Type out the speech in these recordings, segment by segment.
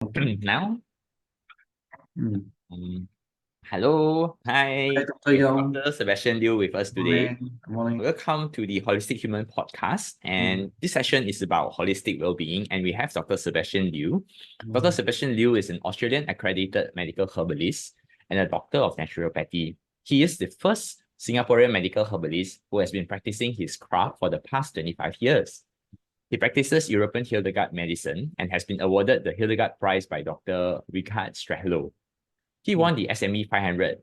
Now, Mm. um, hello, Hi, hi, Dr. we have Young. Dr. Sebastian Liew with us Good today. morning. Good morning. Welcome to the Holistic Human Podcast, Mm. and this session is about holistic well-being, and we have Dr. Sebastian Liew. Dr. Mm. Sebastian Liew is an Australian accredited medical herbalist and a doctor of naturopathy. He is the first Singaporean medical herbalist who has been practicing his craft for the past 25 years. He practices European Hildegard medicine and has been awarded the Hildegard Prize by Dr. Richard Strehlow. He won the SME 500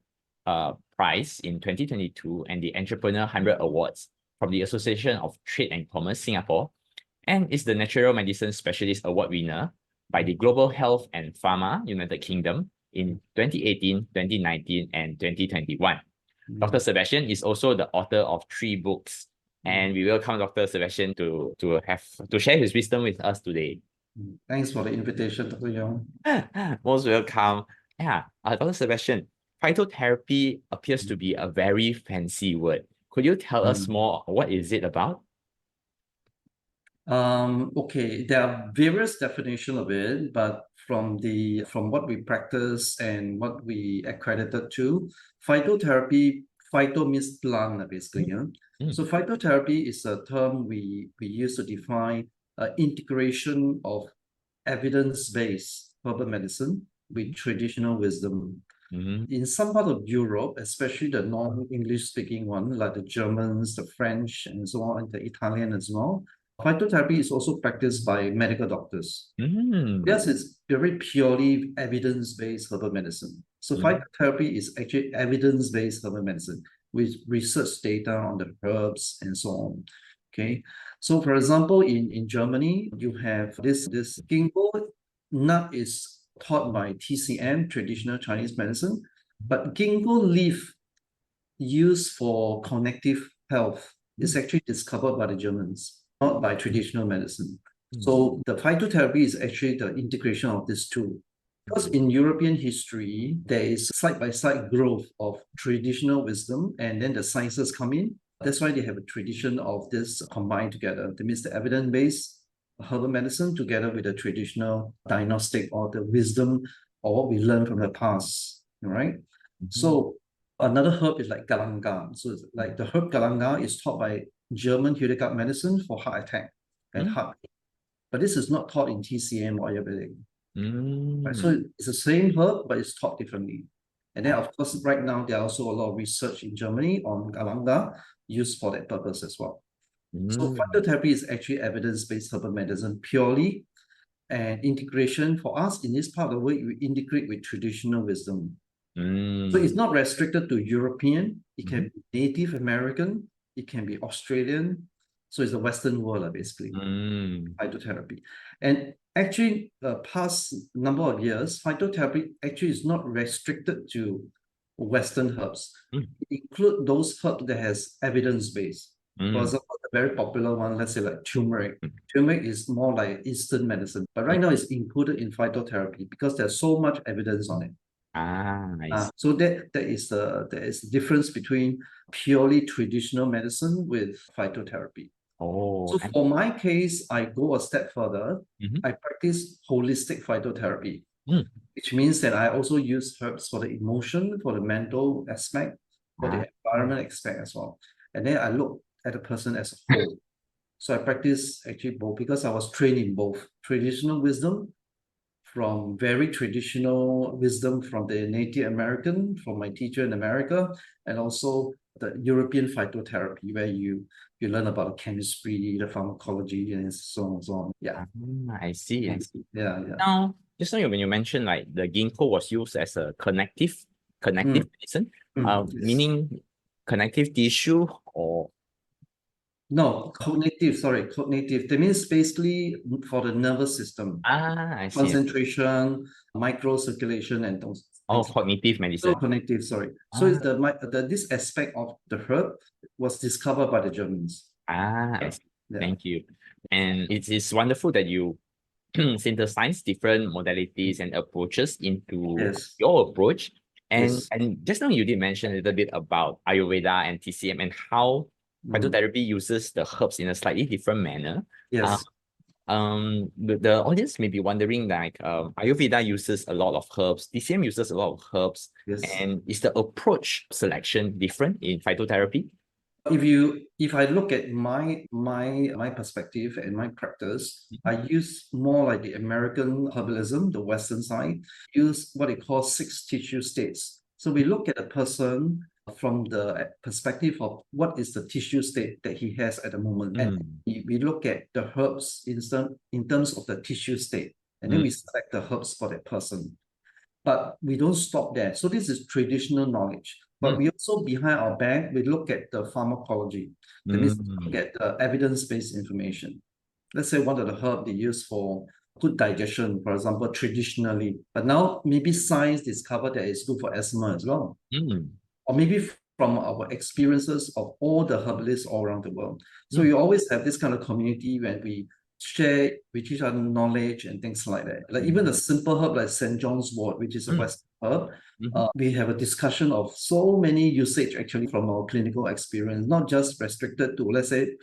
prize in 2022 and the Entrepreneur 100 Awards from the Association of Trade and Commerce Singapore, and is the Natural Medicine Specialist Award winner by the Global Health and Pharma United Kingdom in 2018, 2019, and 2021. Dr. Mm. Sebastian is also the author of 3 books, and we welcome Dr. Sebastian to share his wisdom with us today. Thanks for the invitation, Dr. Young. Most welcome. Yeah, Dr. Sebastian, phytotherapy appears to be a very fancy word. Could you tell us Mm. more? What is it about? Okay, there are various definitions of it, but from what we practice and what we accredited to, phytotherapy, phyto means plant, basically. Yeah? Mm, So phytotherapy is a term we use to define integration of evidence-based herbal medicine with traditional wisdom. mm, In some part of Europe, especially the non-English speaking one, like the Germans, the French, and so on, and the Italian as well, phytotherapy is also practiced by medical doctors. mm, Yes, it's very purely evidence-based herbal medicine. So mm, phytotherapy is actually evidence-based herbal medicine with research data on the herbs and so on. Okay. So for example, in Germany, you have this ginkgo nut is taught by TCM, traditional Chinese medicine, but ginkgo leaf used for cognitive health is actually discovered by the Germans, not by traditional medicine. mm, So the phytotherapy is actually the integration of these two. Because in European history, there is side-by-side growth of traditional wisdom, and then the sciences come in. That's why they have a tradition of this combined together. That means the evidence-based herbal medicine together with the traditional diagnostic or the wisdom or what we learned from the past. All right. mm, So another herb is like galanga. So it's like the herb galanga is taught by German Hildegard medicine for heart attack and mm, heart. But this is not taught in TCM or Ayurvedic. Right? mm. So it's the same herb, but it's taught differently. And then, of course, right now, there are also a lot of research in Germany on galanga used for that purpose as well. So Mm, phytotherapy is actually evidence-based herbal medicine purely, and integration for us in this part of the world, we integrate with traditional wisdom. So it's mm, not restricted to European. It mm, can be Native American. It can be Australian. So it's the Western world, basically, mm, phytotherapy. And actually, the past number of years, phytotherapy actually is not restricted to Western herbs. mm, It include those herbs that has evidence base. For mm, example, the very popular one, let's say like turmeric. Turmeric is more like Eastern medicine, but right now it's included in phytotherapy because there's so much evidence on it. I see. So there is a difference between purely traditional medicine with phytotherapy. Oh, So for my case, I go a step further. mhm, I practice holistic phytotherapy, mm, which means that I also use herbs for the emotion, for the mental aspect, for ah, the environment aspect as well. And then I look at the person as a whole. So I practice actually both because I was trained in both traditional wisdom from very traditional wisdom from the Native American, from my teacher in America, and also the European phytotherapy, where you learn about the chemistry, the pharmacology, and so on and so on. Yeah. ah, I see, I Mm. see. Yeah, yeah. Now, just now when you mentioned like the ginkgo was used as a Mm, connective medicine, yes. meaning connective tissue or No, cognitive, sorry, cognitive. That means basically for the nervous system, I see. concentration, microcirculation, and those Oh, things. cognitive So medicine. cognitive, sorry. So it's Ah, the this aspect of the herb was discovered by the Germans. I Yeah. see. Yeah. Thank you. And it is wonderful that you synthesize different modalities and approaches into Yes. your approach. Yes. And just now you did mention a little bit about Ayurveda and TCM and how Mm. phytotherapy uses the herbs in a slightly different manner. Uh, Yes. The audience may be wondering like, Ayurveda uses a lot of herbs, TCM uses a lot of herbs, Yes. and is the approach selection different in phytotherapy? If I look at my perspective and my practice, I use more like the American herbalism, the Western side, use what they call 6 tissue states. So we look at a person from the perspective of what is the tissue state that he has at the moment. And we look at the herbs in terms of the tissue state. And then we select the herbs for that person. But we don't stop there. So this is traditional knowledge. But we also, behind our back, we look at the pharmacology. That means we look at the evidence-based information. Let's say one of the herbs they use for good digestion, for example, traditionally. But now maybe science discovered that it's good for asthma as well. Or maybe from our experiences of all the herbalists all around the world. So you always have this kind of community when we share with each other knowledge and things like that. Like even a simple herb like St. John's wort, which is a Western herb, we have a discussion of so many usage actually from our clinical experience, not just restricted to, let's say,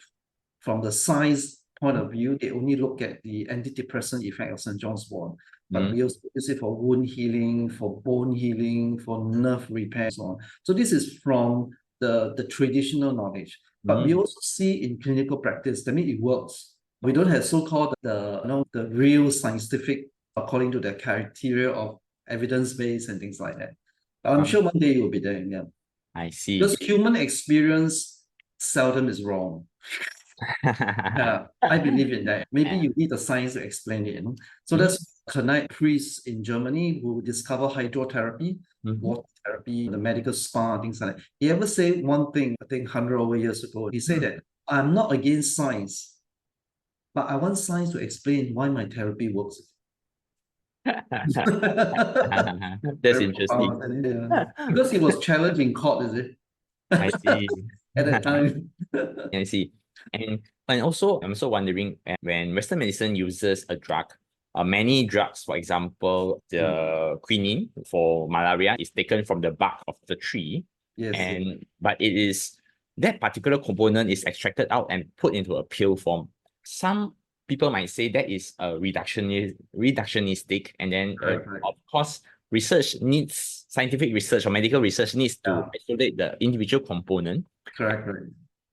from the science point of view, they only look at the antidepressant effect of St. John's wort. But we also use it for wound healing, for bone healing, for nerve repair, and so on. So this is from the traditional knowledge. But we also see in clinical practice, that means it works. We don't have so-called the real scientific according to the criteria of evidence-based and things like that. But I'm sure one day you will be there. Yeah. I see. Because human experience seldom is wrong. Yeah, I believe in that. Maybe you need the science to explain it. So that's Kanai priests in Germany who discover hydrotherapy, water therapy, the medical spa, things like that. He ever say one thing, I think 100 over years ago. He said that I'm not against science, but I want science to explain why my therapy works. That's Very interesting. profound, yeah. Because he was challenged in court, is it? I see. At that time. I see. And also, I'm also wondering, when Western medicine uses a drug, many drugs, for example, the quinine for malaria is taken from the bark of the tree. Yes. But it is that particular component is extracted out and put into a pill form. Some people might say that is a reductionistic, and then of course, scientific research or medical research needs to isolate the individual component. Correct.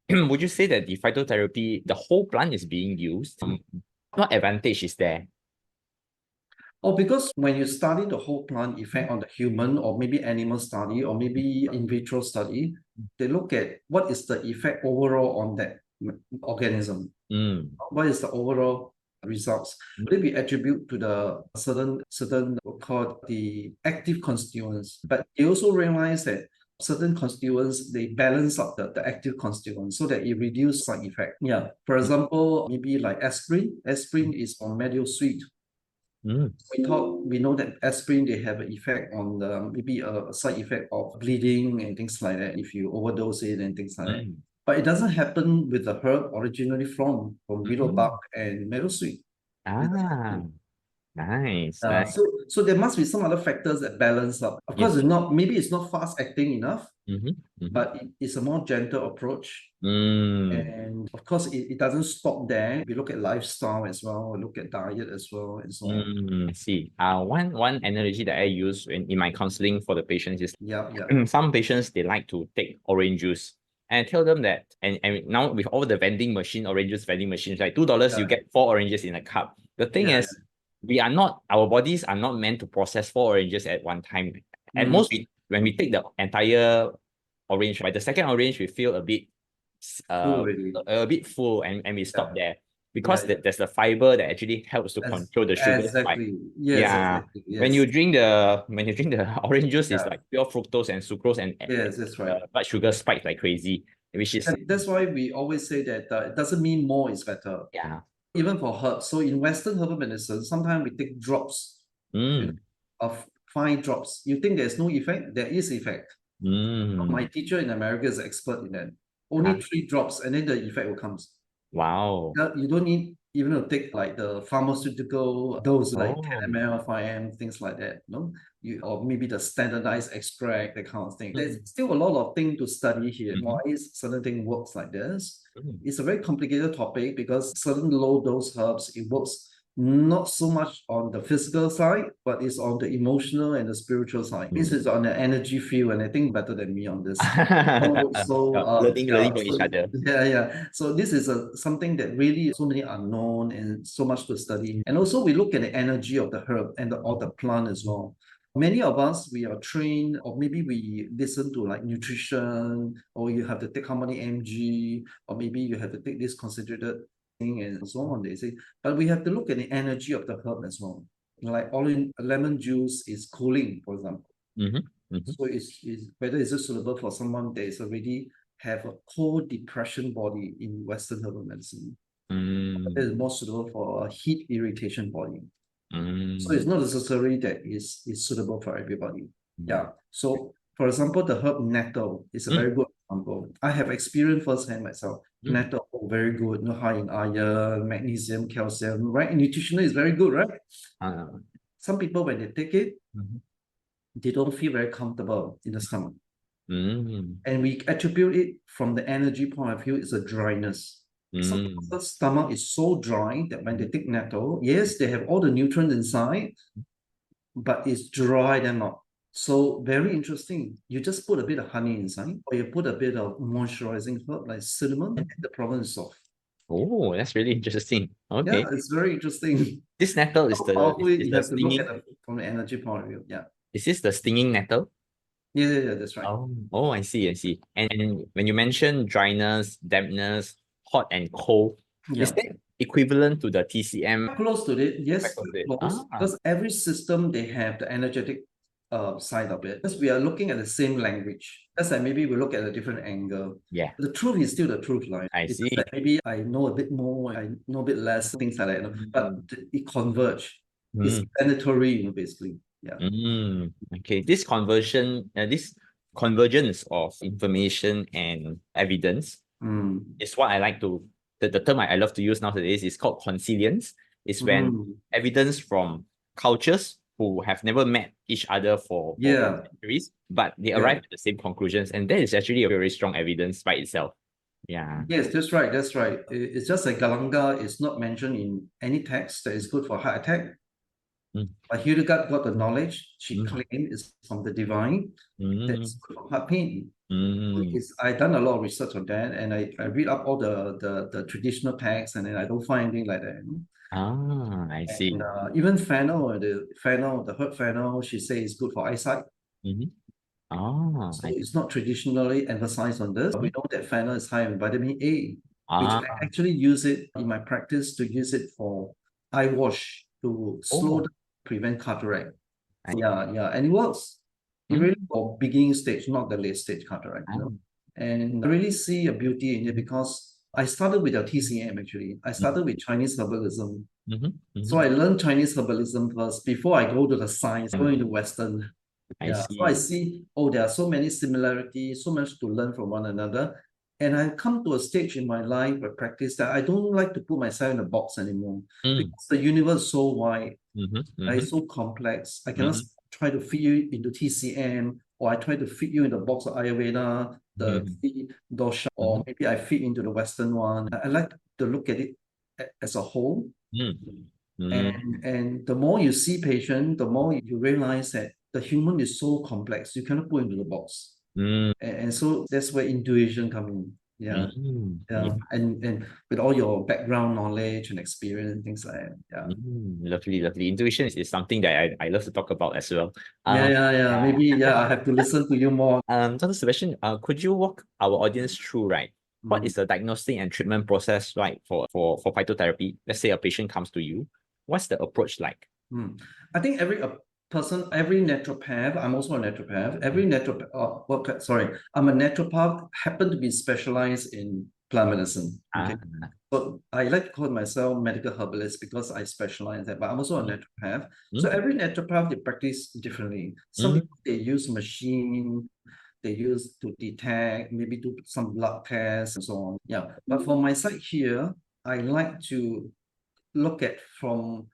Would you say that the phytotherapy, the whole plant is being used? What advantage is there? Oh, because when you study the whole plant effect on the human, or maybe animal study, or maybe in vitro study, they look at what is the effect overall on that organism. What is the overall results? Then we attribute to the certain called the active constituents. But they also realize that certain constituents, they balance out the active constituents so that it reduces side effect. Yeah. For example, maybe like aspirin. Aspirin is on meadow sweet. We know that aspirin, they have an effect on maybe a side effect of bleeding and things like that if you overdose it and things like that. But it doesn't happen with the herb originally from willow bark and meadowsweet. Nice. So there must be some other factors that balance up. Of course, maybe it's not fast acting enough, but it's a more gentle approach. And of course, it doesn't stop there. We look at lifestyle as well, we look at diet as well, and so on. See, one analogy that I use in my counseling for the patients is some patients, they like to take orange juice. And I tell them that, and now with all the orange juice vending machines, like $2, you get 4 oranges in a cup. The thing is, our bodies are not meant to process 4 oranges at one time. At most, when we take the entire orange, by the second orange, we feel a bit full, and we stop there. Because there's the fiber that actually helps to control the sugar spike. Exactly. When you drink the orange juice, it's like pure fructose and sucrose, and that's right. Blood sugar spikes like crazy, which is that's why we always say that it doesn't mean more is better. Even for herbs. So in Western herbal medicine, sometimes we take drops of 5 drops. You think there's no effect? There is effect. My teacher in America is an expert in that. Only 3 drops, and then the effect will come. Wow. You don't need even to take like the pharmaceutical dose, like 10 Oh. ml, 5 ml, things like that, no? Or maybe the standardized extract, that kind of thing. There's still a lot of things to study here. Why is certain thing works like this? It's a very complicated topic because certain low dose herbs, it works not so much on the physical side, but it's on the emotional and the spiritual side. This is on the energy field, and I think better than me on this. Learning from each other. Yeah. So this is something that really so many unknown and so much to study. And also we look at the energy of the herb and or the plant as well. Many of us, we are trained, or maybe we listen to like nutrition, or you have to take how many mg, or maybe you have to take this concentrated thing and so on, they say. But we have to look at the energy of the herb as well. Like orange lemon juice is cooling, for example. So it's whether is it suitable for someone that is already have a cold depression body in Western herbal medicine. It is more suitable for a heat irritation body. So it's not necessary that is suitable for everybody. Yeah. So for example, the herb nettle is a very good example. I have experienced firsthand myself. Nettle, very good, no high in iron, magnesium, calcium, right? Nutritional is very good, right? Some people when they take it, they don't feel very comfortable in the stomach. And we attribute it from the energy point of view, it's a dryness. Some people's stomach is so dry that when they take nettle, yes, they have all the nutrients inside, but it's dry them out. So very interesting. You just put a bit of honey inside, or you put a bit of moisturizing herb like cinnamon, and the problem is solved. Oh, that's really interesting. Okay. Yeah, it's very interesting. This nettle is You the have to look stinging. at it from the energy point of view. Yeah. Is this the stinging nettle? Yeah, that's right. Oh, I see. And when you mention dryness, dampness, hot and cold, is that equivalent to the TCM? Close to it, yes, close. Ah. Because every system they have the energetic side of it. Because we are looking at the same language. That's like maybe we look at a different angle. Yeah. The truth is still the truth, like I it's see. like maybe I know a bit more, I know a bit less, things like that, you know, but it converge. It's planetary, you know, basically. Yeah. Okay. This convergence of information and evidence is what I like to the term I love to use nowadays is called consilience. It's when evidence from cultures who have never met each other for centuries, but they arrive at the same conclusions, and that is actually a very strong evidence by itself. Yeah. Yes, that's right. That's right. It's just like Galanga is not mentioned in any text that is good for heart attack. But Hildegard got the knowledge. She claimed it's from the divine. That's good for heart pain. I done a lot of research on that, and I read up all the traditional texts, and then I don't find anything like that. I see. And even fennel, the herb fennel, she says is good for eyesight. So it's not traditionally emphasized on this. We know that fennel is high in vitamin A, which I actually use it in my practice to use it for eye wash to slow down, prevent cataract. Yeah, and it works. It really for beginning stage, not the late stage cataract. You know? And I really see a beauty in it because I started with a TCM actually. I started with Chinese herbalism. So I learned Chinese herbalism first before I go to the science, go into Western. So I see, there are so many similarities, so much to learn from one another. And I've come to a stage in my life where practice that I don't like to put myself in a box anymore because the universe is so wide, it's so complex. I cannot try to fit you into TCM, or I try to fit you in the box of Ayurveda, the dosha, or maybe I fit into the Western one. I like to look at it as a whole. And the more you see patient, the more you realize that the human is so complex. You cannot put into the box. And so that's where intuition comes in. Yeah. And with all your background knowledge and experience and things like that. Lovely. Intuition is something that I love to talk about as well. Maybe I have to listen to you more. Dr. Sebastian, could you walk our audience through, right? What is the diagnostic and treatment process like for phytotherapy? Let's say a patient comes to you. What's the approach like? I think every naturopath, I'm also a naturopath. I'm a naturopath, happen to be specialized in plant medicine. Okay. So I like to call myself medical herbalist because I specialize in that, but I'm also a naturopath. So every naturopath, they practice differently. Some people, they use machine, they use to detect, maybe do some blood tests and so on. Yeah. But for my side here, I like to look at from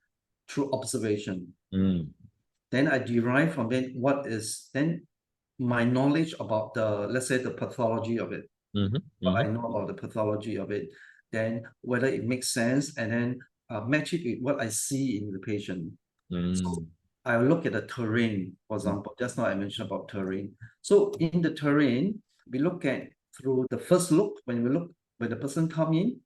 through observation. Mm. Then I derive from it then my knowledge about the, let's say, the pathology of it. Mm-hmm. What I Mm-hmm. know about the pathology of it, then whether it makes sense, and then match it with what I see in the patient. So Mm. I look at the terrain, for example. Just now I mentioned about terrain. So in the terrain, we look at through the first look, when the person come in,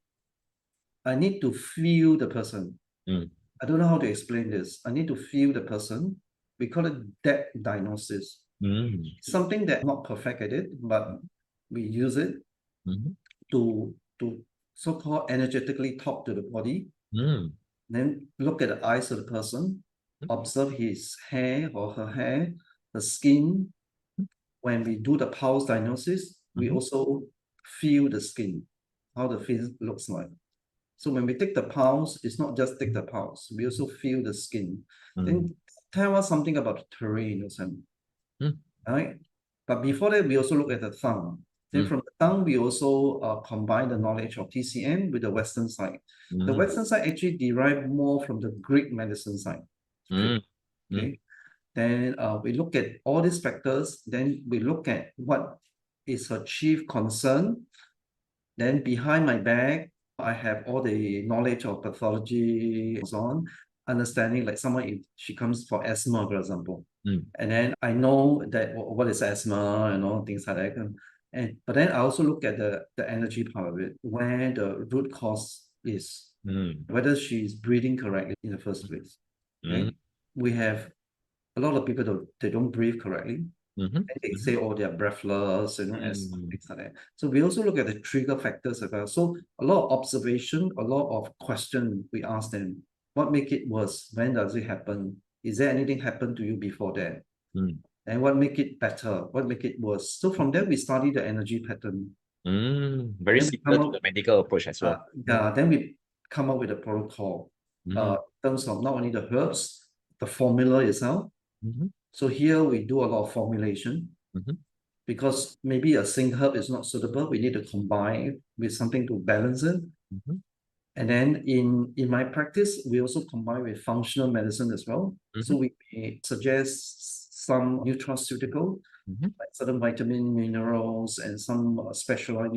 I need to feel the person. Mm. I don't know how to explain this. I need to feel the person. We call it depth diagnosis. Mm. Something that not perfect at it, but we use it Mm-hmm. to so-called energetically talk to the body. Mm. Then look at the eyes of the person, observe his hair or her hair, the skin. When we do the pulse diagnosis, we Mm-hmm. also feel the skin, how the face looks like. So when we take the pulse, it's not just take the pulse, we also feel the skin. Then tell us something about the terrain or something. Mm. Right? But before that, we also look at the tongue. Then Mm. from the tongue, we also combine the knowledge of TCM with the Western side. The Mm. Western side actually derived more from the Greek medicine side. Mm. Okay. Then we look at all these factors. Then we look at what is her chief concern. Then behind my back, I have all the knowledge of pathology and so on, understanding like someone if she comes for asthma, for example. Mm. And then I know that what is asthma and all things like that. But then I also look at the energy part of it, where the root cause is, Mm. whether she's breathing correctly in the first place. Mm. Okay. We have a lot of people they don't breathe correctly. Mm-hmm. And they say, oh, they're breathless, as Mm. things like that. So we also look at the trigger factors as well. So a lot of observation, a lot of question we ask them. What make it worse? When does it happen? Is there anything happen to you before that? Mm. And what make it better? What make it worse? So from there, we study the energy pattern. Very Then we similar come to up, the medical approach as well. then we come up with a protocol. Mm. In terms of not only the herbs, the formula itself. Mm-hmm. So here we do a lot of formulation. Mm-hmm. Because maybe a single herb is not suitable. We need to combine with something to balance it. Mm-hmm. And then in my practice, we also combine with functional medicine as well. So Mm-hmm. we may suggest some nutraceutical, Mm-hmm. like certain vitamin, minerals, and some specialized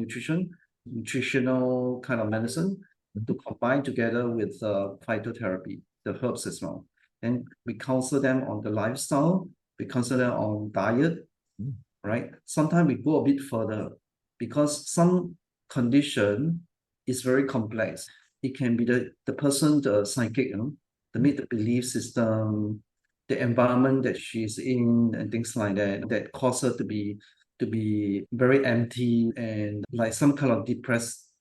nutritional kind of medicine to combine together with phytotherapy, the herbs as well. And we counsel them on the lifestyle, we counsel them on diet, Mm-hmm. right? Sometimes we go a bit further because some condition is very complex. It can be the person, the psychic, the belief system, the environment that she's in, and things like that, that cause her to be very empty and like some kind of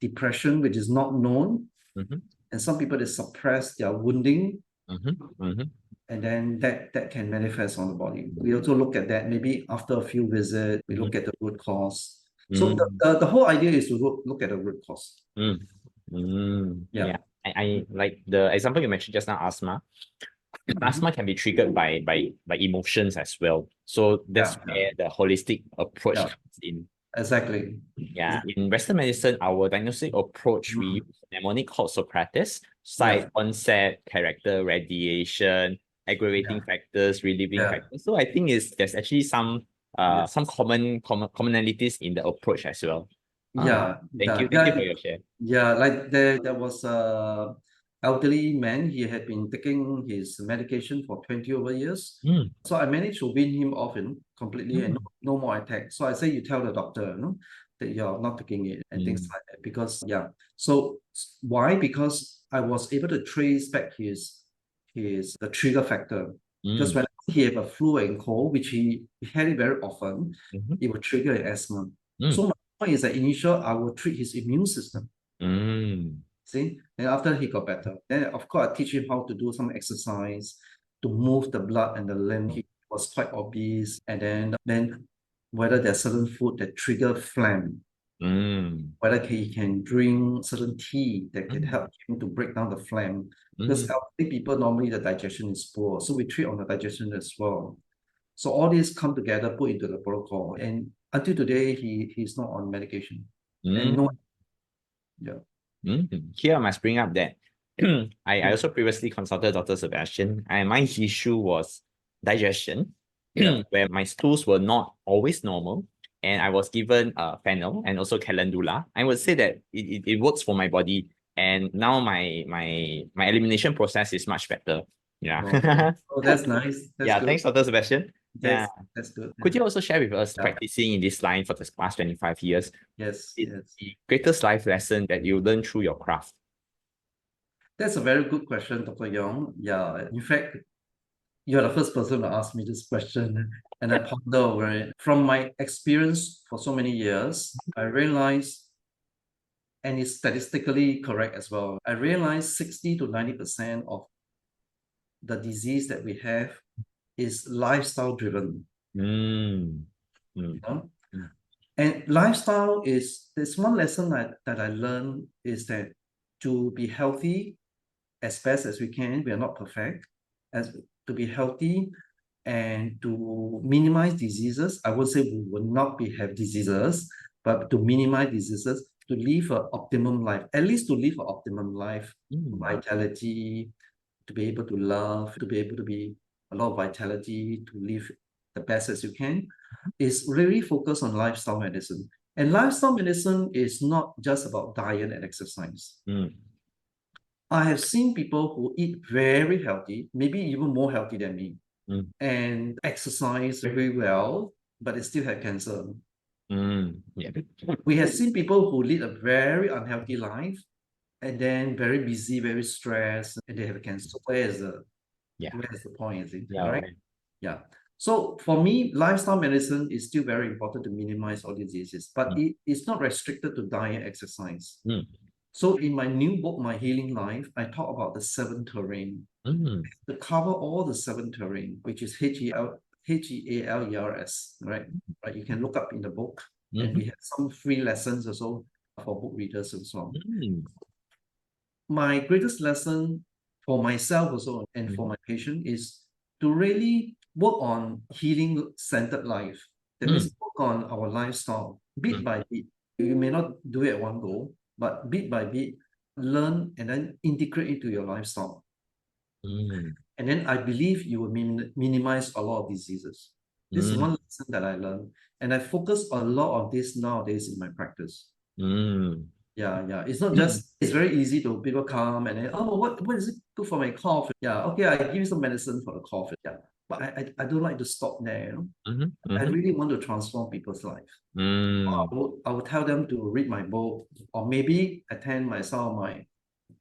depression, which is not known. Mm-hmm. And some people they suppress their wounding, Mm-hmm. Mm-hmm. and then that can manifest on the body. We also look at that maybe after a few visits, we look at the root cause. So the whole idea is to look at the root cause. Mm. Mm. Yeah. Yeah. I like the example you mentioned just now, asthma. Asthma can be triggered by emotions as well. So that's where the holistic approach Yeah. comes in. Exactly. Yeah, in Western medicine, our diagnostic approach, we use a mnemonic called Socrates, site, concept, character, radiation, aggravating factors, relieving factors. So I think there's actually some commonalities in the approach as well. Thank you for your share. Yeah, like there was a elderly man. He had been taking his medication for 20 over years. Mm. So I managed to wean him off completely and Mm. no more attack. So I say you tell the doctor, that you're not taking it and things like that. Because So why? Because I was able to trace back the trigger factor. Because when he have a flu and cold, which he had it very often, it will trigger an asthma. So my point is that initial I will treat his immune system. See, and after he got better, then of course I teach him how to do some exercise to move the blood and the lymph. He was quite obese, and then whether there's certain food that trigger phlegm, whether he can drink certain tea that can help him to break down the phlegm. Because elderly people normally the digestion is poor, so we treat on the digestion as well. So all these come together, put into the protocol, and until today he's not on medication. And no, Here I must bring up that I also previously consulted Dr. Sebastian, and my issue was digestion, Yeah. where my stools were not always normal, and I was given fennel and also calendula. I would say that it works for my body, and now my elimination process is much better. Oh, Yeah. oh, that's nice. That's Yeah, good. thanks, Dr. Sebastian. Yeah. That's good. Could you also share with us, Yeah. practicing in this line for the past 25 years, Yes, yes. the greatest life lesson that you learned through your craft? That's a very good question, Dr. Yong. Yeah, in fact, you're the first person to ask me this question, and I ponder over it. From my experience for so many years, I realized, and it's statistically correct as well, I realized 60 to 90% of the disease that we have is lifestyle driven. Mm. You Mm. know? Mm. And lifestyle is, there's one lesson that I learned is that to be healthy as best as we can, we are not perfect, as to be healthy and to minimize diseases. I would say we will not have diseases, but to minimize diseases, to live an optimum life, at least to live an optimum life, Mm. vitality, to be able to love, to be able to be a lot of vitality, to live the best as you can, is really focused on lifestyle medicine. And lifestyle medicine is not just about diet and exercise. Mm. I have seen people who eat very healthy, maybe even more healthy than me, Mm. and exercise very well, but they still have cancer. Mm. Yeah. We have seen people who lead a very unhealthy life and then very busy, very stressed, and they have cancer. Yeah. Where's the point, is it? Yeah. Right? Yeah. So for me, lifestyle medicine is still very important to minimize all diseases, but Mm. it's not restricted to diet exercise. Mm. So in my new book, My Healing Life, I talk about the seven terrain, Mm. to cover all the seven terrain, which is HEALERS, right? Right. You can look up in the book, and we Mhm. have some free lessons also for book readers as well. Mm. My greatest lesson for myself also and for Mhm. my patient is to really work on healing centered life. That means Mm. work on our lifestyle bit Mm. by bit. You may not do it at one go, but bit by bit, learn and then integrate into your lifestyle. Mm. And then I believe you will minimize a lot of diseases. This is Mm. one lesson that I learned. And I focus a lot of this nowadays in my practice. Mm. Yeah, yeah. It's not just, it's very easy to people come and then, oh, what is it good for my cough? Yeah, okay, I give you some medicine for the cough. Yeah. But I don't like to stop there, you know. Mhm. I Mhm. really want to transform people's life. Mm. I would tell them to read my book or maybe attend some of my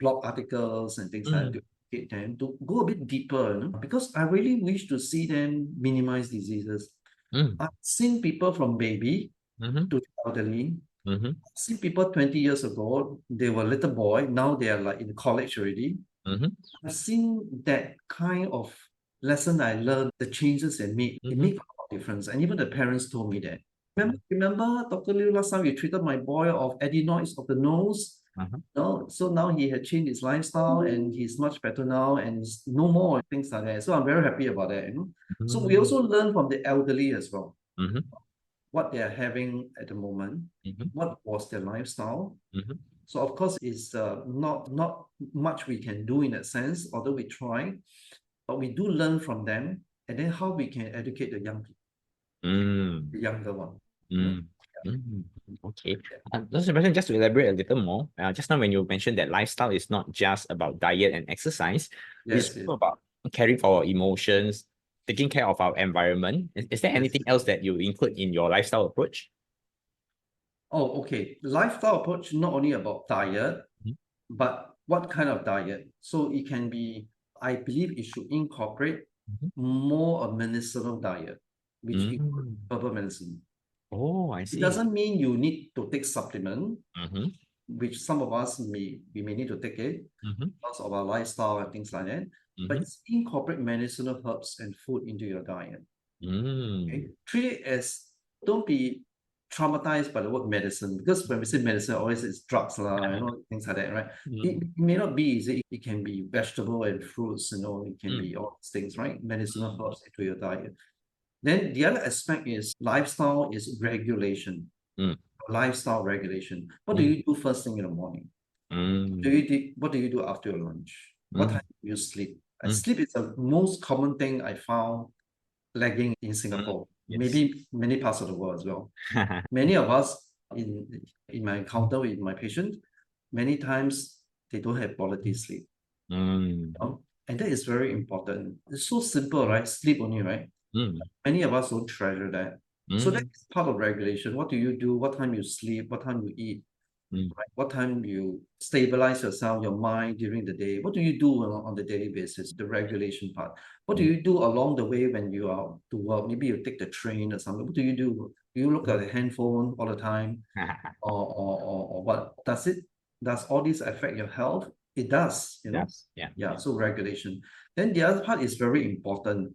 blog articles and things like that Mm. to get them to go a bit deeper, you know, because I really wish to see them minimize diseases. Mm. I've seen people from baby Mhm. to elderly. Mhm. I've seen people 20 years ago, they were little boy, now they are like in college already. Mhm. I've seen that kind of lesson I learned, the changes they made. It Mhm. made a lot of difference. And even the parents told me that. Remember, Dr. Liew, last time you treated my boy of adenoids of the nose? Uh-huh. No, so now he had changed his lifestyle and he's much better now and it's no more things like that. So I'm very happy about that, you know. So we Mm. also learn from the elderly as well, Mhm. what they are having at the moment, Mhm. what was their lifestyle. Mhm. So of course, it's not much we can do in that sense, although we try, but we do learn from them, and then how we can educate the young people, Mm. the younger one. You know? Mm. Mm. Okay. Dr. Sebastian, just to elaborate a little more, just now when you mentioned that lifestyle is not just about diet and exercise, it's Yes, yes, also about caring for our emotions, taking care of our environment. Is there yes. anything else that you include in your lifestyle approach? Oh, okay. Lifestyle approach not only about diet, Mhm. but what kind of diet? So it can be, I believe it should incorporate Mhm. more a medicinal diet, which includes Mm. herbal medicine. Oh, I It see. doesn't mean you need to take supplement, Mm-hmm. which some of us may need to take it Mm-hmm. because of our lifestyle and things like that. But Mm-hmm. incorporate medicinal herbs and food into your diet. Mm. Okay? Treat it as, don't be traumatized by the word medicine, because when we say medicine, always it's drugs, things like that, right? It may not be easy. It can be vegetable and fruits, it can Mm. be all these things, right? Medicinal herbs into your diet. Then the other aspect is lifestyle is regulation, Mm. lifestyle regulation. What do Mm. you do first thing in the morning? What do you do after your lunch? What Mm. time do you sleep? Mm. Sleep is the most common thing I found lagging in Singapore, Yes. maybe many parts of the world as well. Many of us in my encounter with my patient, many times they don't have quality sleep. Mm. And that is very important. It's so simple, right? Sleep only, right? Mm. Many of us don't treasure that. So Mm. that's part of regulation. What do you do? What time you sleep? What time you eat? Mm. Right? What time you stabilize yourself, your mind during the day? What do you do on the daily basis? The regulation part. What do you do along the way when you are to work? Maybe you take the train or something. What do you do? Do you look at the handphone all the time? Or what? Does all this affect your health? It does, you know? Yes. Yeah. Yeah, so regulation. Then the other part is very important,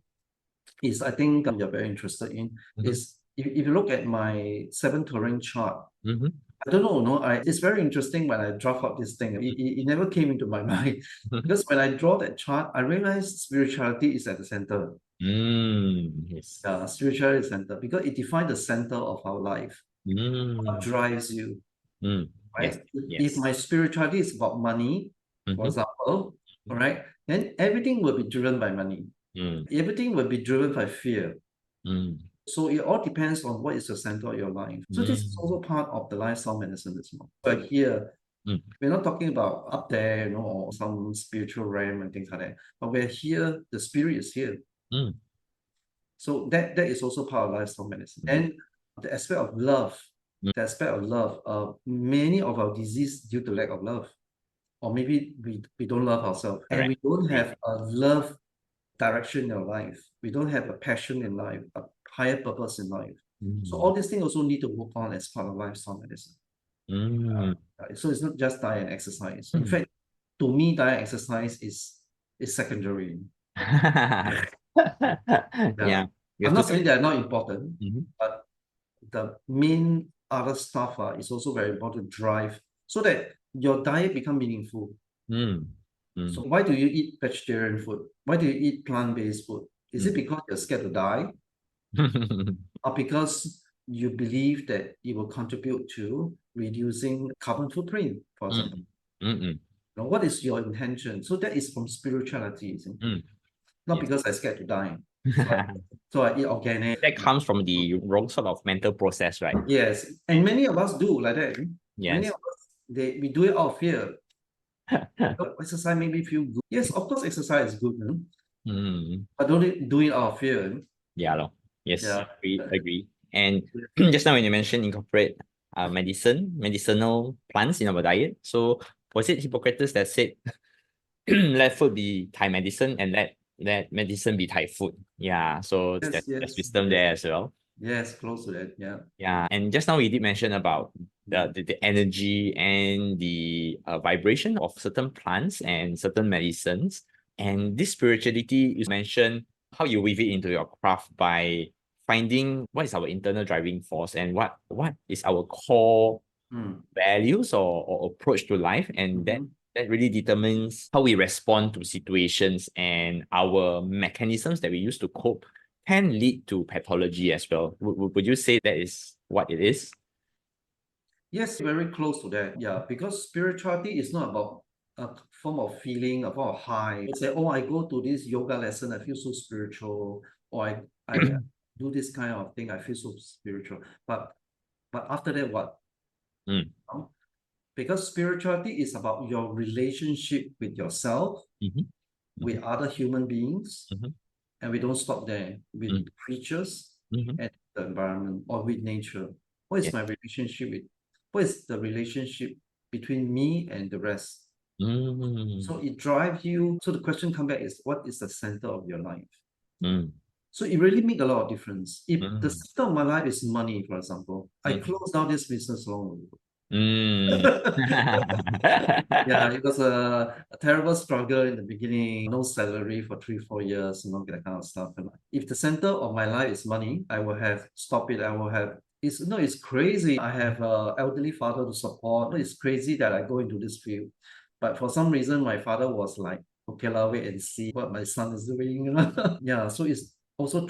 is I think you're very interested in, is if you look at my seven terrain chart, Mm-hmm. I don't know, no, it's very interesting when I draft up this thing. It never came into my mind because when I draw that chart, I realized spirituality is at the center. Yes. Yeah, spirituality is center because it defines the center of our life. What Mm. drives you, Yes. right? If Yes. my spirituality is about money, for Mm-hmm. example, all right, then everything will be driven by money. Mm. Everything will be driven by fear. Mm. So it all depends on what is the center of your life. So this is also Mm. part of the lifestyle medicine as well. But here, Mm. we're not talking about up there, or some spiritual realm and things like that. But we're here, the spirit is here. Mm. So that is also part of lifestyle medicine. And the aspect of love, many of our disease due to lack of love. Or maybe we don't love ourselves. And Correct. we don't have a love direction in our life. We don't have a passion in life, a higher purpose in life. So all Mm. these things also need to work on as part of lifestyle medicine. Mm. So it's not just diet and exercise. In Mm. fact, to me, diet and exercise is secondary. Yeah. Yeah. We I'm have to not saying they're not important, Mhm. but the main other stuff is also very important to drive so that your diet become meaningful. Mm. So Mm. why do you eat vegetarian food? Why do you eat plant-based food? Is it because you're scared to die? Or because you believe that it will contribute to reducing carbon footprint, for example? Mm. Now, what is your intention? So that is from spirituality, isn't it? Mm. Not Yes. because I'm scared to die. So I eat organic. That comes from the wrong sort of mental process, right? Yes, and many of us do like that. Many Yes. of us, we do it out of fear. Exercise make me feel good. Yes, of course, exercise is good, Mm. but don't do it out of fear. Yeah, lor. Yes, Yeah. we agree. And just now when you mentioned incorporate medicinal plants in our diet. So was it Hippocrates that said let food be Thai medicine and let medicine be Thai food? Yeah, so Yes, there's yes, wisdom there as well. yes, close to that. Yeah. Yeah, and just now we did mention about the energy and the vibration of certain plants and certain medicines. And this spirituality, you mentioned how you weave it into your craft by finding what is our internal driving force and what is our core Mm. values or approach to life. And Mhm. that really determines how we respond to situations, and our mechanisms that we use to cope can lead to pathology as well. Would you say that is what it is? Yes, very close to that. Yeah, because spirituality is not about a form of feeling, a form of high. It's say, oh, I go to this yoga lesson, I feel so spiritual, or I do this kind of thing, I feel so spiritual. But after that, what? Mm. No? Because spirituality is about your relationship with yourself, Mhm. with other human beings, Mhm. and we don't stop there, with Mm. creatures Mhm. and the environment or with nature. What is Yeah. my relationship with? What is the relationship between me and the rest? Mm. So it drives you. So the question come back is, what is the center of your life? Mm. So it really make a lot of difference. If the Mm. center of my life is money, for example, I Mm. closed down this business long Mm. ago. Yeah, it was a terrible struggle in the beginning. No salary for 3, 4 years, that kind of stuff. And if the center of my life is money, I will have stop it. I will have. It's crazy. I have a elderly father to support. It's crazy that I go into this field, but for some reason, my father was like, "Okay, lah, wait and see what my son is doing." Yeah, so it's also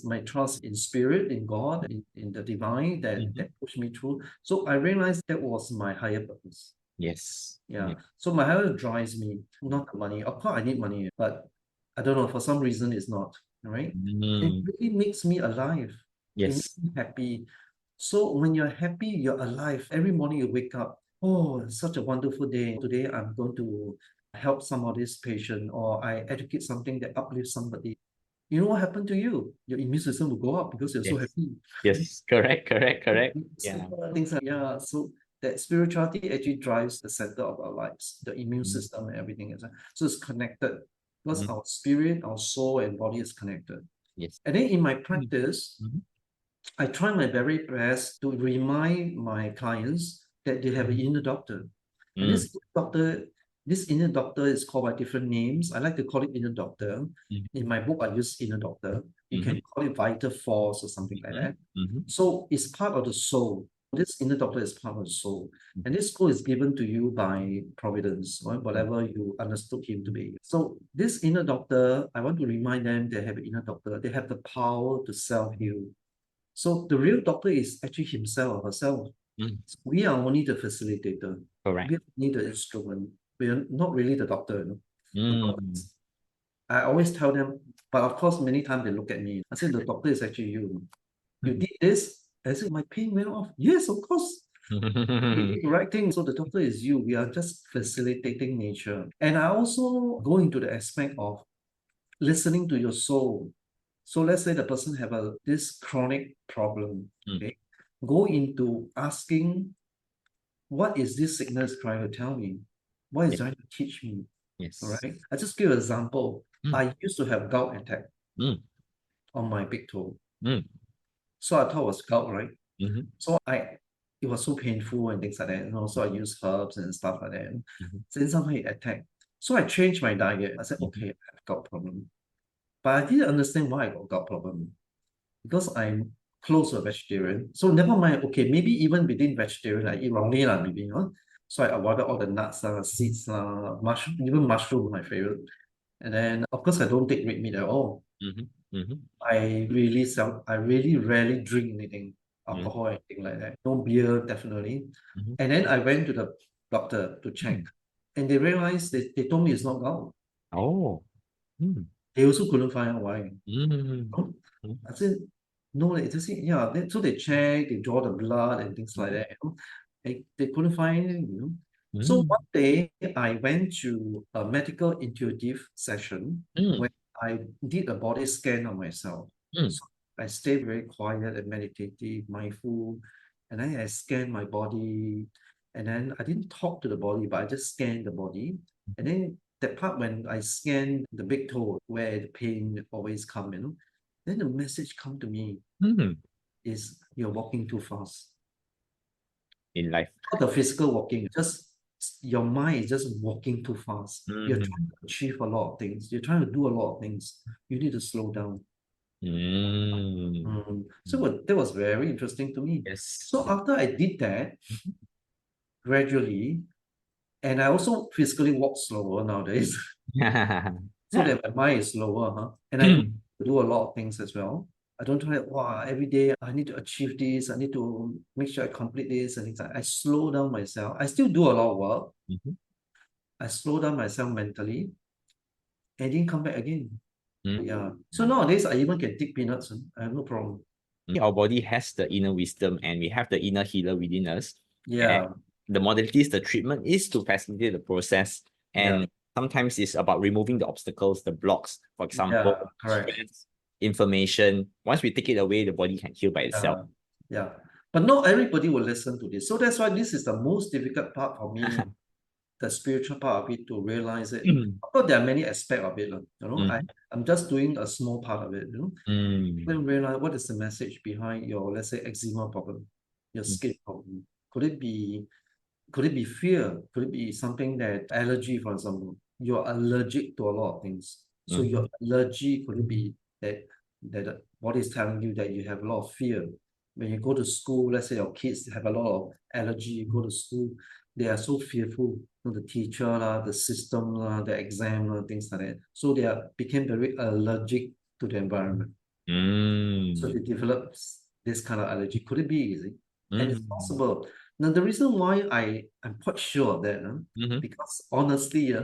my trust in spirit, in God, in the divine that Mhm. pushed me through. So I realized that was my higher purpose. Yes. Yeah. So my health drives me, not the money. Of course, I need money, but I don't know, for some reason it's not. All right. It Mm. really makes me alive. It makes Yes. me happy. So when you're happy, you're alive. Every morning you wake up, oh, it's such a wonderful day. Today I'm going to help some of this patient, or I educate something that uplifts somebody. You know what happened to you? Your immune system will go up because you're so Yes. happy. Yes. Correct. Correct. Correct. Yeah. Simple things like, yeah. So that spirituality actually drives the center of our lives, the immune Mm. system and everything. So it's connected because Mm. our spirit, our soul, and body is connected. Yes. And then in my Mm. practice, Mhm. I try my very best to remind my clients that they have an inner doctor. And Mm. this inner doctor is called by different names. I like to call it inner doctor. Mm. In my book, I use inner doctor. You can Mhm. call it vital force or something like Mhm. that. Mhm. So it's part of the soul. This inner doctor is part of the soul. Mhm. And this soul is given to you by providence, or Mm. whatever you understood him to be. So this inner doctor, I want to remind them they have an inner doctor. They have the power to self-heal. So the real doctor is actually himself or herself. Mm. We are only the facilitator. Correct. We are only the instrument. We are not really the doctor. Mm. I always tell them, but of course, many times they look at me. I said, the doctor is actually you. You did this. I said, my pain went off. Yes, of course. You did the right thing. So the doctor is you. We are just facilitating nature. And I also go into the aspect of listening to your soul. So let's say the person have this chronic problem. Mm. Okay, go into asking, what is this sickness trying to tell me? What is Yes. trying to teach me? All Yes. right. I just give an example. Mm. I used to have gout attack Mm. on my big toe. Mm. So I thought it was gout, right? Mhm. So it was so painful and things like that. So I used herbs and stuff like that. Mhm. Then somehow it attacked. So I changed my diet. I said, Mhm. okay, I have gout problem. But I didn't understand why I got gout problem. Because I'm close to a vegetarian. So never mind, okay, maybe even within vegetarian, I eat wrongly, maybe, you know. So I avoided all the nuts, seeds, even mushroom, my favorite. And then, of course, I don't take red meat at all. Mhm. Mhm. I really rarely drink anything, Mhm. alcohol, anything like that. No beer, definitely. Mhm. And then I went to the doctor to check. Mm. And they realized, they told me it's not gout. Oh. Mm. They also couldn't find out why. Mm. Oh, Mm. I said, no, they just say, yeah. So they check, they draw the blood and things like that. They couldn't find anything, So Mm. one day I went to a medical intuitive session Mm. where I did a body scan on myself. Mm. So I stayed very quiet and meditative, mindful, and then I scanned my body. And then I didn't talk to the body, but I just scanned the body. And then that part when I scanned the big toe where the pain always come, then the message come to me Mm. is you're walking too fast. In life. Not the physical walking, just your mind is just walking too fast. You're trying Mm. to achieve a lot of things. You're trying to do a lot of things. You need to slow down. Mm. So that was very interesting to me. Yes. So after I did that, gradually, and I also physically walk slower nowadays, so that my mind is slower, huh? And I don't do a lot of things as well. I don't try, wow, every day I need to achieve this, I need to make sure I complete this and things like that. I slow down myself. I still do a lot of work. Mhm. I slow down myself mentally and then come back again. Mm. Yeah. So nowadays I even can take peanuts. I have no problem. Our body has the inner wisdom and we have the inner healer within us. And Yeah. the modalities, the treatment is to facilitate the process. Yeah. And sometimes it's about removing the obstacles, the blocks, for example, Yeah. Correct. stress, inflammation. Once we take it away, the body can heal by itself. Yeah. But not everybody will listen to this. So that's why this is the most difficult part for me, the spiritual part of it, to realize it. Of course, there are many aspects of it. I'm just doing a small part of it. Then realize what is the message behind your, let's say, eczema problem, your skin problem. Could it be fear? Could it be something that allergy, for example? You're allergic to a lot of things. So your allergy, could it be that the body is telling you that you have a lot of fear? When you go to school, let's say your kids have a lot of allergy, you go to school, they are so fearful. The teacher, the system, the exam, things like that. So they became very allergic to the environment. So they develop this kind of allergy. Could it be easy? And it's possible. Now, the reason why I'm quite sure of that, because honestly,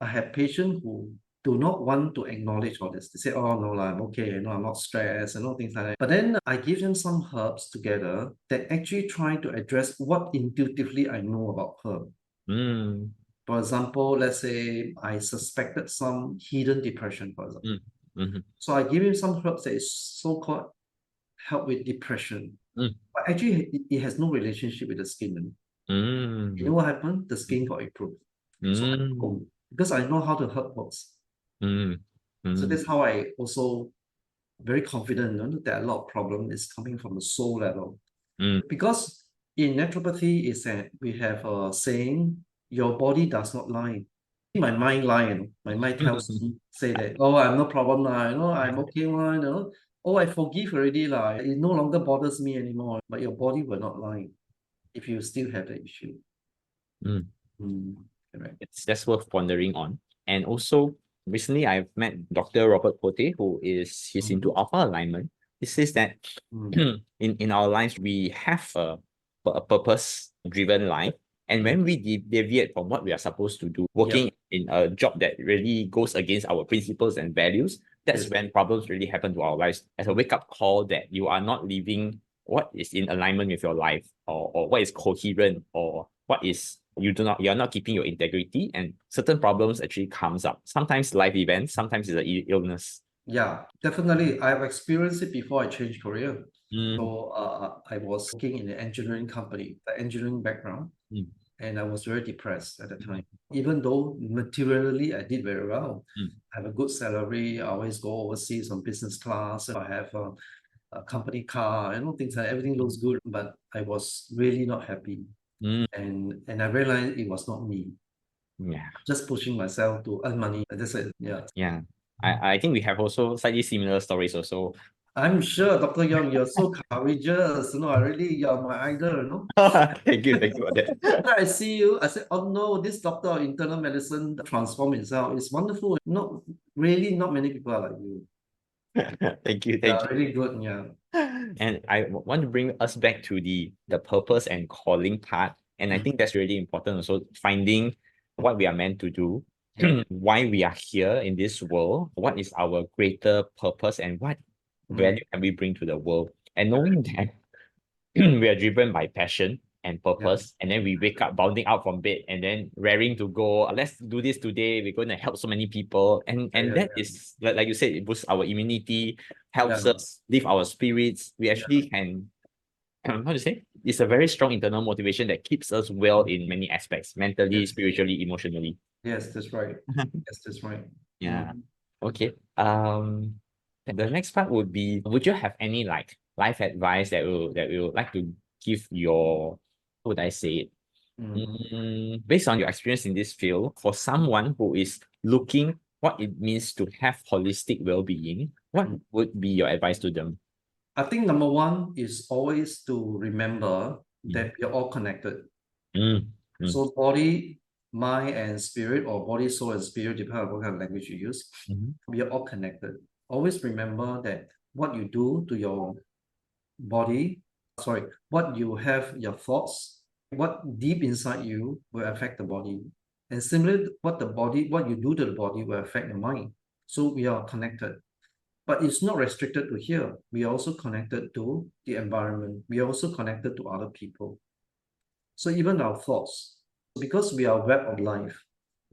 I have patients who do not want to acknowledge all this. They say, oh, no, I'm okay, I'm not stressed, things like that. But then I give them some herbs together that actually try to address what intuitively I know about herb. For example, let's say I suspected some hidden depression, for example. So I give him some herbs that is so-called help with depression. But actually, it has no relationship with the skin. You know what happened? The skin got improved. So I go, because I know how the herb works. So that's how I also very confident that a lot of problem is coming from the soul level. Because in naturopathy is that we have a saying, your body does not lie. My mind lie, my mind tells me, say that, oh, I'm no problem now, I'm okay one, oh, I forgive already lah. It no longer bothers me anymore. But your body will not lie if you still have the issue. Right. It's just worth pondering on. And also, recently I've met Dr. Robert Pote, who is he's into alpha alignment. He says that in our lives we have a purpose-driven life. And when we deviate from what we are supposed to do, working in a job that really goes against our principles and values, that's when problems really happen to our lives. As a wake-up call that you are not living what is in alignment with your life, or what is coherent, or what is you're not keeping your integrity, and certain problems actually comes up. Sometimes life events, sometimes it's an illness. Yeah, definitely. I've experienced it before I changed career. So I was working in an engineering company, the engineering background, and I was very depressed at the time. Even though materially I did very well, I have a good salary, I always go overseas on business class, I have a company car, things like everything looks good, but I was really not happy. And I realized it was not me. Just pushing myself to earn money. That's it. Yeah. I think we have also slightly similar stories also. I'm sure, Dr. Yong, you're so courageous. You're my idol, Thank you for that. After I see you, I said, oh no, this doctor of internal medicine transformed himself. It's wonderful. Not many people are like you. Thank you. Really good, yeah. And I want to bring us back to the purpose and calling part. And I think that's really important also, finding what we are meant to do, why we are here in this world, what is our greater purpose, and what value can we bring to the world. And knowing that we are driven by passion and purpose, and then we wake up bounding out from bed and then raring to go, let's do this today, we're going to help so many people, and that is like you said, it boosts our immunity, helps us lift our spirits. We actually can, how to say, it's a very strong internal motivation that keeps us well in many aspects, mentally, spiritually, emotionally. Yes, that's right. Yes, that's right. Yeah. Okay. The next part would be, would you have any like life advice that you would like to give your, how would I say it? Based on your experience in this field, for someone who is looking what it means to have holistic well-being, what would be your advice to them? I think number one is always to remember that we are all connected. So body, mind, and spirit, or body, soul, and spirit, depending on what kind of language you use, we are all connected. Always remember that what you do to your body, what you have, your thoughts, what deep inside you will affect the body. And similarly, what you do to the body will affect the mind. So we are connected. But it's not restricted to here. We are also connected to the environment. We are also connected to other people. So even our thoughts, because we are a web of life.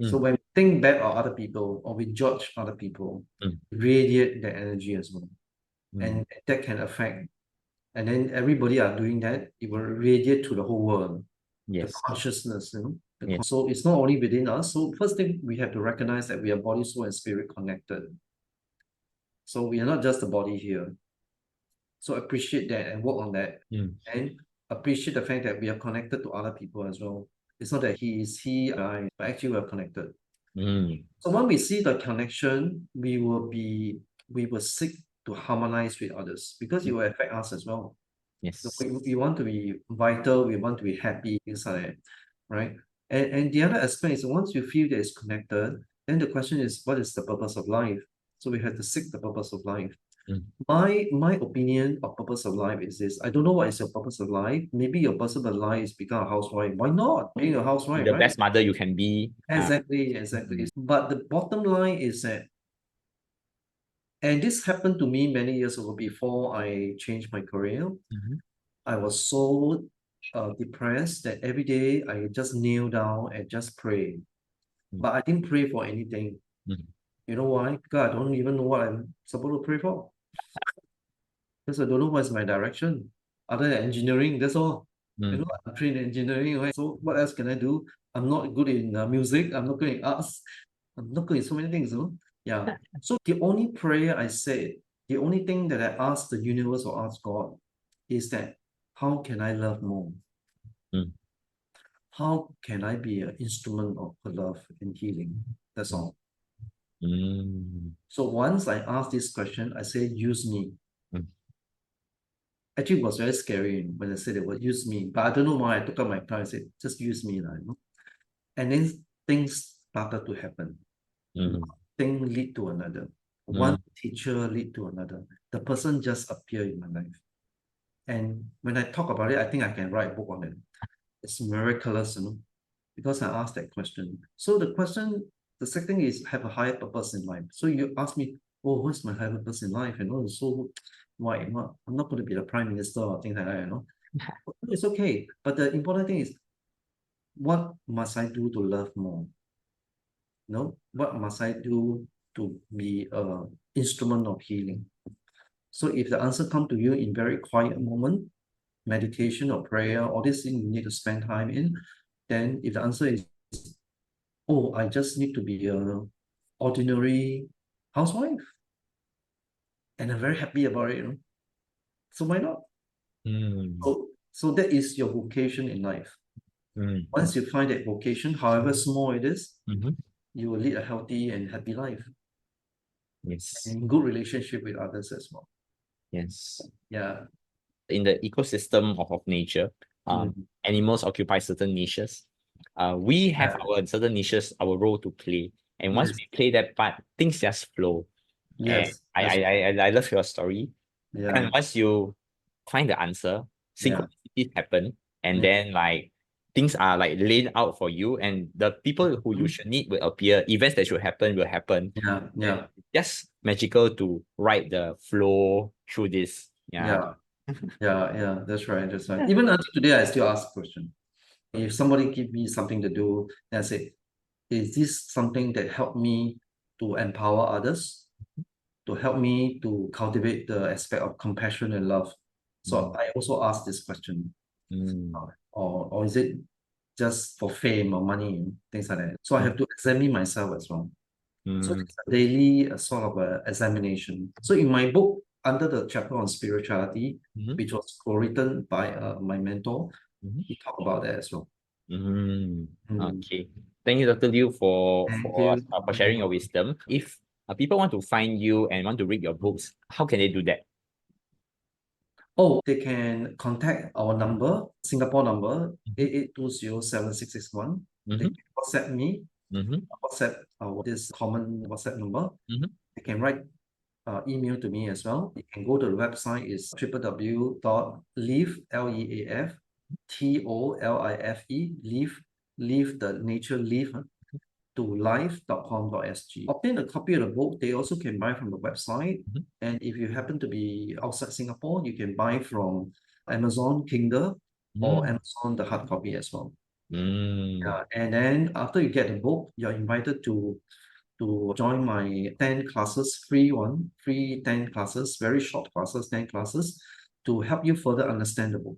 So when we think bad of other people or we judge other people, radiate that energy as well. And that can affect. And then everybody are doing that, it will radiate to the whole world. The consciousness, So it's not only within us. So first thing, we have to recognize that we are body, soul, and spirit connected. So we are not just the body here. So appreciate that and work on that. And appreciate the fact that we are connected to other people as well. It's not that I, but actually we are connected. So when we see the connection, we will seek to harmonize with others, because it will affect us as well. So we want to be vital, we want to be happy, things like that, right? And the other aspect is, once you feel that it's connected, then the question is, what is the purpose of life? So we have to seek the purpose of life. My opinion of purpose of life is this. I don't know what is your purpose of life. Maybe your purpose of life is become a housewife. Why not? Being a housewife, The right? best mother you can be. Exactly. But the bottom line is that, and this happened to me many years ago before I changed my career. Mhm. I was so depressed that every day I just kneel down and just pray. Mm. But I didn't pray for anything. Mm. You know why? Because I don't even know what I'm supposed to pray for. Because I don't know what's my direction. Other than engineering, that's all. You know, Mm. I'm trained in engineering, right? So what else can I do? I'm not good in music. I'm not good in arts. I'm not good in so many things, you know? Yeah. So the only prayer I said, the only thing that I asked the universe or asked God is that, how can I love more? Mm. How can I be an instrument of her love and healing? That's all. Mm. So once I asked this question, I said, use me. Mm. Actually, it was very scary when I said the word use me. But I don't know why I took out my car and said, just use me. You know? And then things started to happen. Mm. One thing lead to another. One Mm. teacher lead to another. The person just appeared in my life. And when I talk about it, I think I can write a book on it. It's miraculous, you know, because I asked that question. So the second thing is have a higher purpose in life. So you ask me, oh, what's my higher purpose in life? And oh, so why? I'm not going to be the prime minister or things like that, you know. It's okay. But the important thing is, what must I do to love more? No, what must I do to be a instrument of healing? So if the answer come to you in very quiet moment, meditation or prayer, all these things you need to spend time in, then if the answer is, oh, I just need to be a ordinary housewife, and I'm very happy about it, you know. So why not? Mm. So that is your vocation in life. Mm. Once you find that vocation, however small it is, Mhm. you will lead a healthy and happy life Yes. and good relationship with others as well. Yes. Yeah. In the ecosystem of nature, Mm. animals occupy certain niches. We have Yeah. our certain niches, our role to play. And once Yes. we play that part, things just flow. And Yes. I That's I right. I, I love your story. And Yeah. once you find the answer, Yeah. synchronicities happen, and Yeah. then like things are like laid out for you, and the people who you Mm. should need will appear. Events that should happen will happen. Yeah. And Yeah. it's just magical to ride the flow through this. Yeah. Yeah. Yeah. That's right. That's right. Even until today, I still ask question. If somebody give me something to do, then I say, is this something that help me to empower others, to help me to cultivate the aspect of compassion and love? So Mm. I also ask this question, Mm. or is it just for fame or money, things like that? So I have to examine myself as well. So Mm. it's a daily sort of examination. So in my book, under the chapter on spirituality, Mhm. which was co-written by my mentor, Mhm. we talk about that as well. Mm. Mm. Okay. Thank you, Dr. Liu, Thank you. for sharing your wisdom. If people want to find you and want to read your books, how can they do that? Oh, they can contact our number, Singapore number, 88207661. They Mm-hmm. can WhatsApp me, Mm-hmm. WhatsApp our this common WhatsApp number. Mm-hmm. They can write email to me as well. You can go to the website is www.leaf, Leaf, TOLIFE, leaf, the nature leaf, to life.com.sg. Obtain a copy of the book. They also can buy from the website. And if you happen to be outside Singapore, you can buy from Amazon Kindle or Mm-hmm. Amazon the hard copy as well. Mm. And then after you get the book, you're invited to join my 10 classes, free 10 classes, very short classes, 10 classes to help you further understand the book.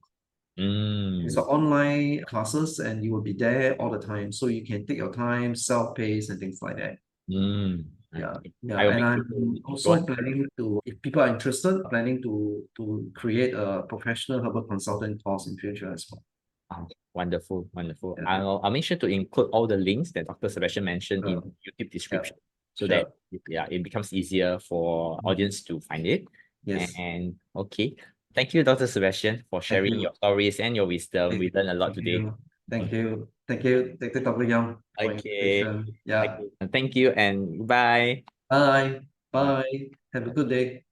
It's Mm. an online classes and you will be there all the time. So you can take your time, self-paced and things like that. Mm. Yeah. Okay. Yeah. I will And make sure I'm to go also on. planning to, if people are interested, planning to create a professional herbal consultant course in future as well. Oh, wonderful, wonderful. Yeah. I'll make sure to include all the links that Dr. Sebastian mentioned in YouTube Yeah. description so Sure. that it becomes easier for audience to find it. Yes. And okay. Thank you, Dr. Sebastian, for Thank sharing you. your stories and your wisdom. Thank We learned a lot thank today. you. Thank you. Thank you. Thank you, Dr. Young, for Okay. invitation. Yeah. Okay. Thank you and bye. Bye. Bye. Bye. Have a good day.